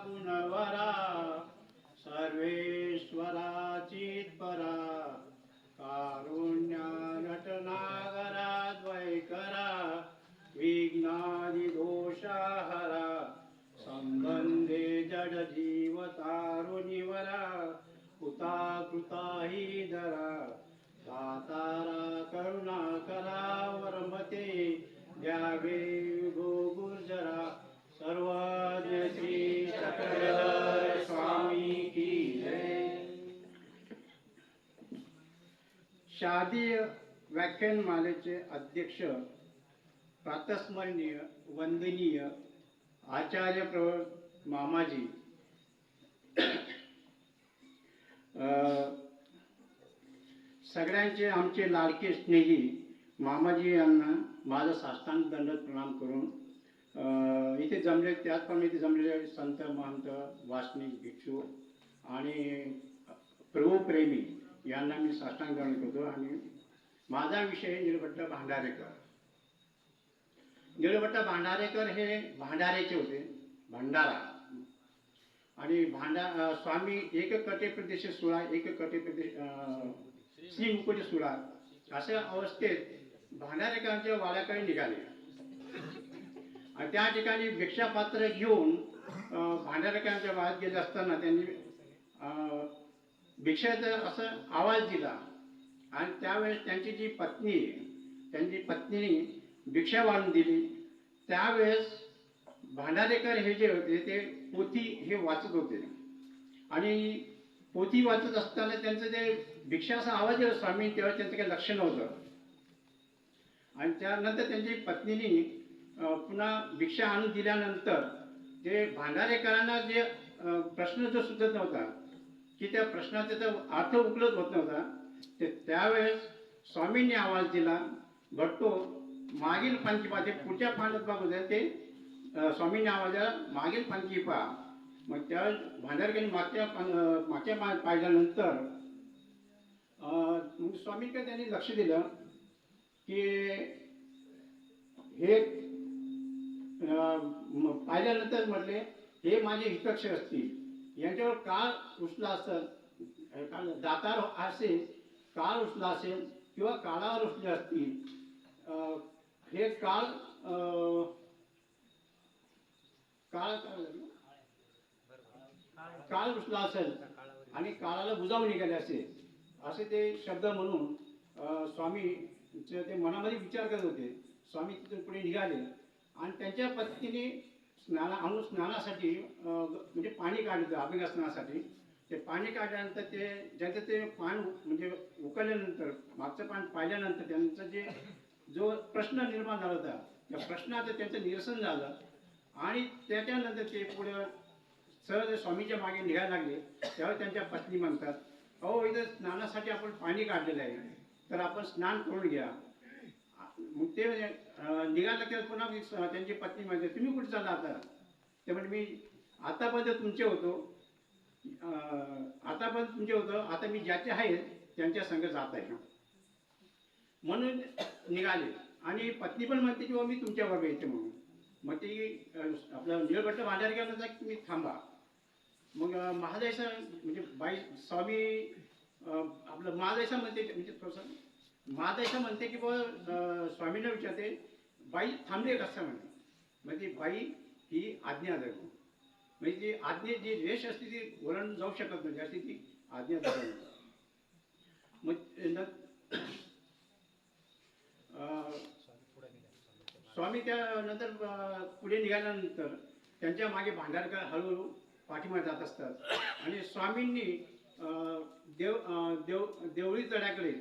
पुनर्वरा सर्वेश्वरा चित्परा कारुण्या नटनागरा द्वैकरा विघ्नादि दोषाहरा संबंधे जड जीव तारुणीवरा कृता कृता ही धरा दातारा करुणा करा वरमते द्यावे गो गुर्जरा सर्वज्ञ श्री चक्रधर स्वामी की जय। शालेय व्याख्यानमालेचे अध्यक्ष प्रातस्मरणीय वंदनीय आचार्य प्रवर मामाजी, सगळ्यांचे आमचे लाडके स्नेही मामाजी यांना माझा साष्टांग दंडवत प्रणाम करून इथे जमले, त्याचप्रमाणे इथे जमलेले संत महंत वासनिक भिक्षू आणि प्रभुप्रेमी यांना मी साष्टांग दंडवत करतो। आणि माझा विषय निळभट्ट भांडारेकर। निळभट्ट भांडारेकर हे भांडारेचे होते, भंडारा। आणि स्वामी एक कटे प्रदेश सोळा, एक कटे प्रदेश श्री मुकुट सोळा अशा अवस्थेत भांडारेकरांच्या वाड्याकडे निघाले आणि त्या ठिकाणी भिक्षापात्र घेऊन भांडारेकरांच्या वाड्यात गेले असताना त्यांनी भिक्षेचा असं आवाज दिला आणि त्यावेळेस त्यांची जी पत्नी आहे, त्यांची पत्नीने भिक्षा वाढून दिली। त्यावेळेस भांडारेकर हे जे होते ते पोथी हे वाचत होते आणि पोथी वाचत असताना त्यांचं ते भिक्षाचा आवाज येतो स्वामी, तेव्हा त्यांचं काही लक्ष नव्हतं। आणि त्यानंतर त्यांची पत्नीने पुन्हा भिक्षा आणून दिल्यानंतर ते भांडारेकरांना जे प्रश्न जो सुचत नव्हता की त्या प्रश्नाचा अर्थ उपलब्ध होत नव्हता, ते त्यावेळेस स्वामींनी आवाज दिला, भट्टो मागील पानखी पहा। ते पुढच्या पानात बघू द्या, ते स्वामींनी आवाज दिला मागील पानखी पहा। मग त्यावेळेस भांडारेकरांनी मागच्या पानात पाहिल्यानंतर स्वामींकडे त्यांनी लक्ष दिलं की हे पाहिल्यानंतर म्हटले हे माझे हितक्ष असतील, यांच्यावर काळ रुसला असेल, दातार असेल, काळ रुसला असेल किंवा काळावर रुसले असतील, हे काळ काळ रुसला असेल आणि काळाला बुजावून निघाले असेल, असे ते शब्द म्हणून स्वामी ते मनामध्ये विचार करत होते। स्वामी तिथून पुढे निघाले आणि त्यांच्या पत्नीने स्नानासाठी म्हणजे पाणी काढलं अभिंगस्नानासाठी। ते पाणी काढल्यानंतर ते ज्यांचं ते पान म्हणजे उकळल्यानंतर मागचं पान पाहिल्यानंतर त्यांचा जो प्रश्न निर्माण झाला होता त्या प्रश्नाचं त्यांचं निरसन झालं आणि त्याच्यानंतर ते पुढे सहज स्वामीच्या मागे निघायला लागले। तेव्हा त्यांच्या पत्नी म्हणतात, अहो इथं स्नानासाठी आपण पाणी काढलेलं आहे, तर आपण स्नान करून घ्या। मग ते निघायला की पुन्हा त्यांची पत्नी म्हणते, तुम्ही कुठे चालला आता? ते म्हणजे मी आतापर्यंत तुमचे होतो, आता मी ज्याचे आहे त्यांच्या संग जात आहे म्हणून निघाले। आणि पत्नी पण म्हणते की मी तुमच्याबरोबर येते म्हणून। मग ती आपलं निळभट्ट भांडारेकर म्हणतात की तुम्ही थांबा। मग महादेसा म्हणजे बाई स्वामी आपलं महादेसा म्हणते, म्हणजे थोडंसं महादेसा म्हणते की स्वामींना विचारते, बाई थांबले कसं म्हणते। म्हणजे बाई ही आज्ञा धर्म, म्हणजे ती आज्ञा जी रेष असते ती ओलांडून जाऊ शकत नाही, अशी ती आज्ञा धर्म। मग स्वामी त्यानंतर पुढे निघाल्यानंतर त्यांच्या मागे भांडारकर हळूहळू पाठीमागे जात असतात आणि स्वामींनी देवळी तळ्याकडे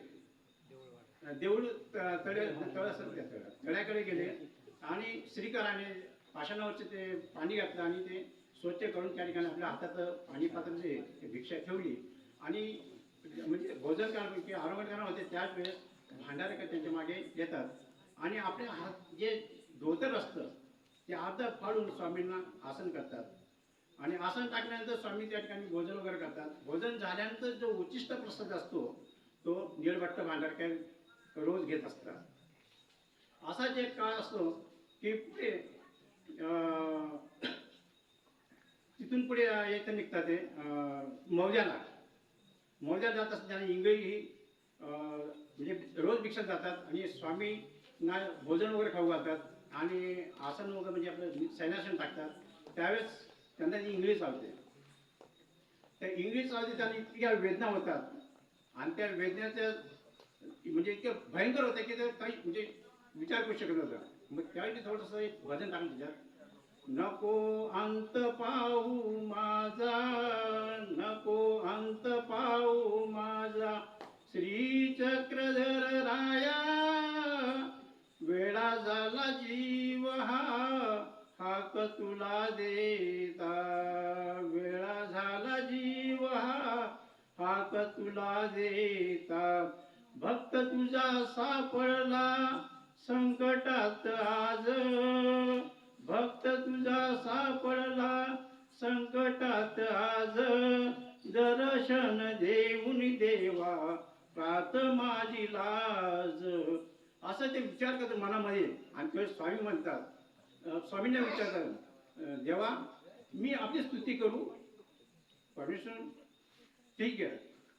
तळ्याकडे गेले आणि श्रीकराने पाषाणावरचे ते पाणी घातलं आणि ते स्वच्छ करून त्या ठिकाणी आपल्या हातात पाणी पात्र जे भिक्षा ठेवली आणि म्हणजे भोजन करा की आरोग्य करणार होते। त्याच वेळेस भांडारेकर त्यांच्या मागे येतात आणि आपले हात जे धोतर असतं ते अर्ध फाडून स्वामींना आसन करतात आणि आसन टाकल्यानंतर स्वामी त्या ठिकाणी भोजन वगैरे करतात। भोजन झाल्यानंतर जो उच्चिष्ट प्रसाद असतो तो निळभट्ट भांडारकर रोज घेत असतात। असाच एक काळ असतो की पुढे तिथून तिथून पुढे यायचं निघतात ते मौजाला. मौजाला जात असताना इंगळी ही म्हणजे रोज भिक्षात जातात आणि स्वामींना भोजन वगैरे खाऊ घालतात आणि आसन वगैरे म्हणजे आपलं सैन्यासन टाकतात. त्यावेळेस त्यांना ती इंगळी चालते. त्या इंग्लिश चालते त्यांना इतक्या वेदना होतात आणि त्या वेदनेच्या म्हणजे इतकं भयंकर होतं की ते काही म्हणजे विचार करू शकत नव्हता. मग त्यावेळी थोडंसं एक भजन टाकलं त्याच्यात, नको अंत पाहू माझा, नको अंत पाहू माझा श्री चक्रधर राया, वेळा झाला जीव हा हाक तुला देता, वेळा झाला जीव हा हाक तुला देता, भक्त तुझा सापडला संकटात आज, भक्त तुझा सापडला संकटात आज, दर्शन देऊन देवा प्रात माझी लाज. असं ते विचार करतात मनामध्ये. आणि ते स्वामी म्हणतात, स्वामींना विचारतात, देवा मी आपली स्तुती करू? परमेश्वर ठीक आहे,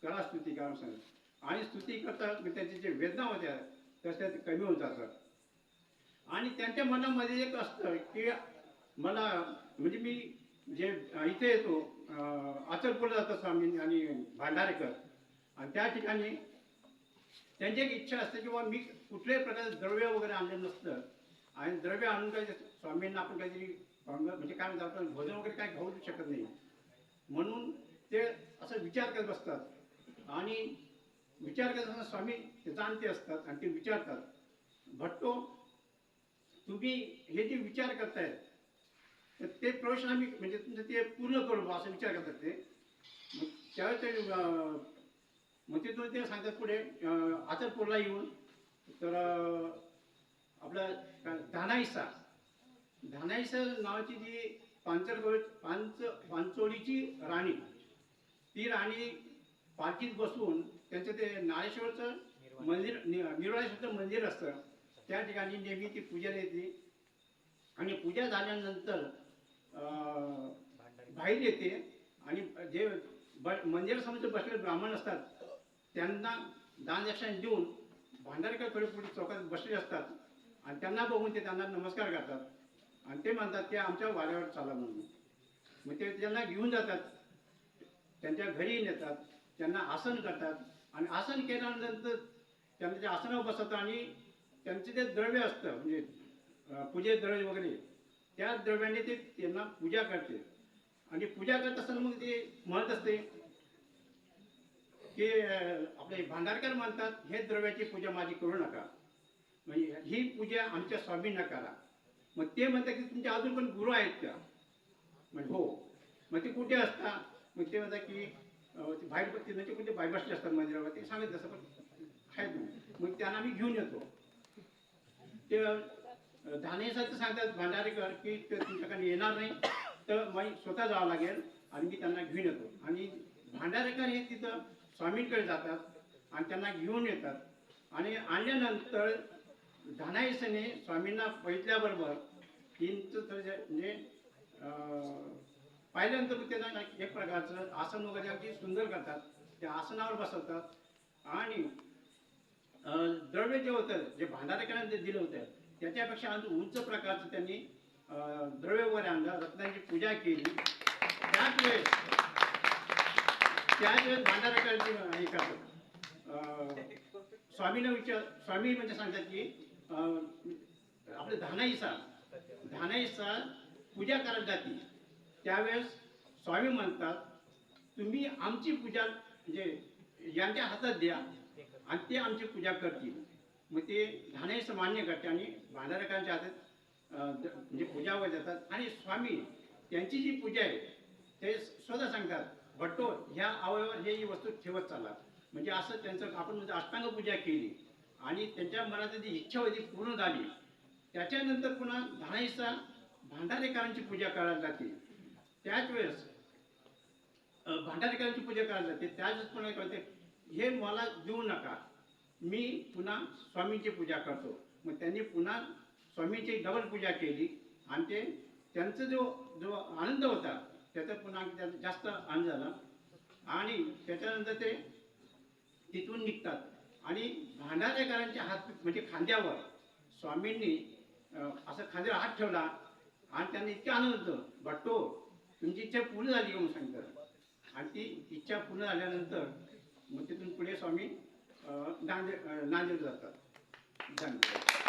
करा स्तुती करा सांगत. आणि स्तुती करतात त्याची जे वेदना होत्या तशा ते कमी होत जातात. आणि त्यांच्या मनामध्ये एक असतं की मला म्हणजे मी जे इथे येतो अचलपूरला जातो स्वामी आणि भांडारेकर, आणि त्या ठिकाणी त्यांची एक इच्छा असते की बाबा मी कुठल्याही प्रकारचं द्रव्य वगैरे आणलं नसतं आणि द्रव्य आणून काही स्वामींना आपण काहीतरी म्हणजे काय म्हणतात आपण भोजन वगैरे काय खाऊ शकत नाही, म्हणून ते असं विचार करत बसतात. आणि विचार करत असताना स्वामी ते जाणते असतात आणि ते विचारतात, भट्टो तुम्ही हे जे विचार करताय तर ते प्रश्न आम्ही म्हणजे तुमचं ते पूर्ण करू असं विचार करतात ते. मग त्यावेळेस ते मग तिथून ते सांगतात पुढे अचलपूरला येऊन तर आपलं धानाईसा नावाची जी पांचोळीची राणी, ती राणी पालखीत बसून त्यांचं ते नाळेश्वरचं मंदिर निर्वाळेश्वरचं मंदिर असतं त्या ठिकाणी नेहमी ती पूजेला येते. आणि पूजा झाल्यानंतर बाहेर येते आणि जे मंदिरासमोर बसलेले ब्राह्मण असतात त्यांना दान दक्षिणा देऊन भांडारेकर थोडे पुढे चौकात बसले असतात आणि त्यांना बघून ते त्यांना नमस्कार करतात आणि ते म्हणतात की आमच्या वाड्यावर चाला म्हणून. मग ते त्यांना घेऊन जातात, त्यांच्या घरी नेतात, त्यांना आसन करतात आणि आसन केल्यानंतर त्यांना ते आसनावर बसवतात आणि त्यांचे जे द्रव्य असतं म्हणजे पूजे द्रव्य वगैरे त्या द्रव्याने ते त्यांना पूजा करते. आणि पूजा करत असताना मग ते म्हणत असते की आपले भांडारकर म्हणतात हे द्रव्याची पूजा माझी करू नका, म्हणजे ही पूजा आमच्या स्वामींना करा. मग ते म्हणतात की तुमचे अजून पण गुरु आहेत का? म्हणजे हो. मग ते कुठे असतात? मग ते म्हणतात की बाहेर म्हणजे कुठे बाहेर बसले असतात मंदिरावर, ते सांगत तसं पण आहेत. मग त्यांना आम्ही घेऊन येतो. ते धानेसाचं सांगतात भांडारेकर की ते तुमच्याकडे येणार नाही तर मला स्वतः जावं लागेल आणि मी त्यांना घेऊन येतो. आणि भांडारेकर हे तिथं स्वामींकडे जातात आणि त्यांना घेऊन येतात. आणि आणल्यानंतर धानाईसने स्वामींना बघितल्याबरोबर तीनचं म्हणजे पाहिल्यानंतर त्यांना एक प्रकारचं आसन वगैरे अगदी सुंदर करतात, त्या आसनावर बसवतात आणि द्रव्य जे होतं जे भांडारेकरांनी जे दिलं होतं त्याच्यापेक्षा अजून उंच प्रकारचं त्यांनी द्रव्य वगैरे आणलं, रत्नांची पूजा केली. त्याच वेळेस भांडारेकरांची हे करतात, स्वामी म्हणजे सांगतात की आपले धानाईसा पूजा करायला जाते. त्यावेळेस स्वामी म्हणतात तुम्ही आमची पूजा म्हणजे यांच्या हातात द्या आणि ते आमची पूजा करतील. मग ते धानाईसा मान्य करते आणि भांडारेकरांच्या हातात म्हणजे पूजा वगैरे देतात. आणि स्वामी त्यांची जी पूजा आहे ते स्वतः सांगतात, भट्टो ह्या अवयवावर ही वस्तू ठेवत चालला. म्हणजे असं त्यांचं आपण म्हणजे अष्टांग पूजा केली आणि त्यांच्या मनात जी इच्छा होती पूर्ण झाली. त्याच्यानंतर पुन्हा धानाईसा भांडारेकरांची पूजा करायला जाते. त्याच वेळेस भांडारेकरांची पूजा करायला जाते. त्याच वेळेस पुन्हा कळते हे मला देऊ नका, मी पुन्हा स्वामींची पूजा करतो. मग त्यांनी पुन्हा स्वामींची डबल पूजा केली आणि ते त्यांचा जो आनंद होता त्याचा पुन्हा आणखी त्याचा जास्त आनंद झाला. आणि त्याच्यानंतर ते तिथून निघतात आणि भांडारेकरांच्या हात म्हणजे खांद्यावर स्वामींनी असं खांद्यावर हात ठेवला आणि त्यांना इतका आनंद होतो. भट्टो, तुमची इच्छा पूर्ण झाली म्हणून सांगतात. आणि ती इच्छा पूर्ण झाल्यानंतर मग तिथून पुढे स्वामी नांदेड जातात. धन्यवाद.